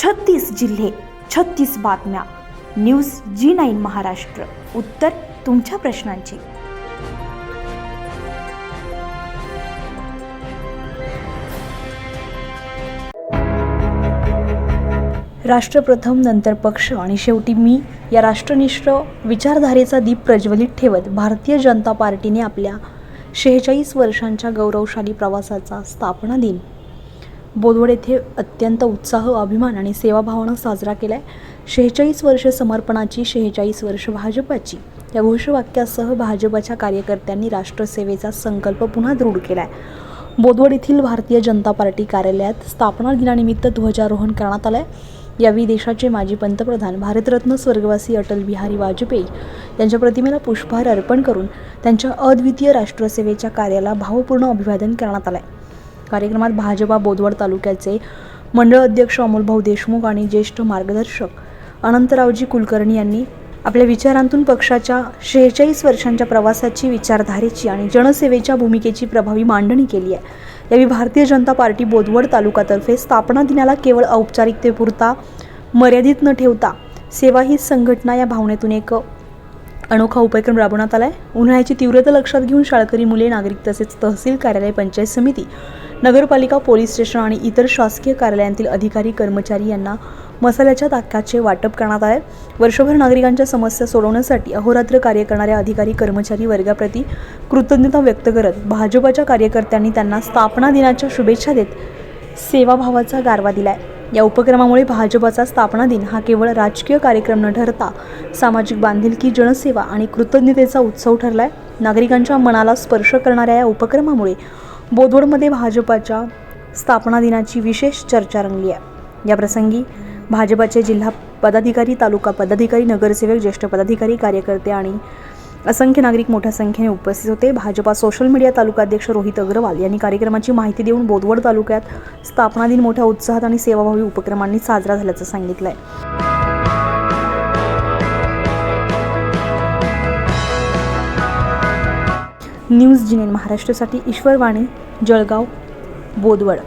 36 जिल्हे, 36 बातम्या. News G9 Maharashtra. उत्तर तुमच्या प्रश्नांची. राष्ट्र प्रथम, नंतर पक्ष आणि शेवटी मी या राष्ट्रनिष्ठ विचारधारेचा दीप प्रज्वलित ठेवत भारतीय जनता पार्टीने आपल्या 46 वर्षांच्या गौरवशाली प्रवासाचा स्थापना दिन बोदवड येथे अत्यंत उत्साह, अभिमान आणि सेवाभावानं साजरा केलाय. 46 वर्षे समर्पणाची, 46 वर्ष भाजपाची या घोषवाक्यासह भाजपाच्या कार्यकर्त्यांनी राष्ट्रसेवेचा संकल्प पुन्हा दृढ केलाय. बोदवड येथील भारतीय जनता पार्टी कार्यालयात स्थापना दिनानिमित्त ध्वजारोहण करण्यात आलंय. यावेळी देशाचे माजी पंतप्रधान, भारतरत्न स्वर्गवासी अटल बिहारी वाजपेयी यांच्या प्रतिमेला पुष्पहार अर्पण करून त्यांच्या अद्वितीय राष्ट्रसेवेच्या कार्याला भावपूर्ण अभिवादन करण्यात आलंय. कार्यक्रमात भाजपा बोदवड तालुक्याचे मंडळ अध्यक्ष अमोलभाऊ देशमुख आणि ज्येष्ठ मार्गदर्शक अनंतरावजी कुलकर्णी यांनी आपल्या विचारांतून पक्षाच्या 46 वर्षांच्या प्रवासाची, विचारधारेची आणि जनसेवेच्या भूमिकेची प्रभावी मांडणी केली आहे. यावेळी भारतीय जनता पार्टी बोदवड तालुक्यातर्फे स्थापना दिनाला केवळ औपचारिकतेपुरता मर्यादित न ठेवता सेवा ही संघटना या भावनेतून एक अनोखा उपक्रम राबवण्यात आला आहे. उन्हाळ्याची तीव्रता लक्षात घेऊन शाळकरी मुले, नागरिक तसेच तहसील कार्यालय, पंचायत समिती, नगरपालिका, पोलीस स्टेशन आणि इतर शासकीय कार्यालयांतील अधिकारी, कर्मचारी यांना मसाल्याच्या ताकाचे वाटप करण्यात आले. वर्षभर नागरिकांच्या समस्या सोडवण्यासाठी अहोरात्र कार्य करणाऱ्या अधिकारी, कर्मचारी वर्गाप्रती कृतज्ञता व्यक्त करत भाजपाच्या कार्यकर्त्यांनी त्यांना स्थापना दिनाच्या शुभेच्छा देत सेवाभावाचा गारवा दिलाय. या उपक्रमामुळे भाजपाचा स्थापना दिन हा केवळ राजकीय कार्यक्रम न ठरता सामाजिक बांधिलकी, जनसेवा आणि कृतज्ञतेचा उत्सव ठरलाय. नागरिकांच्या मनाला स्पर्श करणाऱ्या या उपक्रमामुळे बोदवडमध्ये भाजपाच्या स्थापना दिनाची विशेष चर्चा रंगली आहे. या प्रसंगी भाजपाचे जिल्हा पदाधिकारी, तालुका पदाधिकारी, नगरसेवक, ज्येष्ठ पदाधिकारी, कार्यकर्ते आणि असंख्य नागरिक मोठ्या संख्येने उपस्थित होते. भाजपा सोशल मीडिया तालुकाध्यक्ष रोहित अग्रवाल यांनी कार्यक्रमाची माहिती देऊन बोदवड तालुक्यात स्थापना दिन मोठ्या उत्साहात आणि सेवाभावी उपक्रमांनी साजरा झाल्याचं सांगितलंय. न्यूज G9 महाराष्ट्रासाठी ईश्वर वाणी, जळगाव, बोदवड.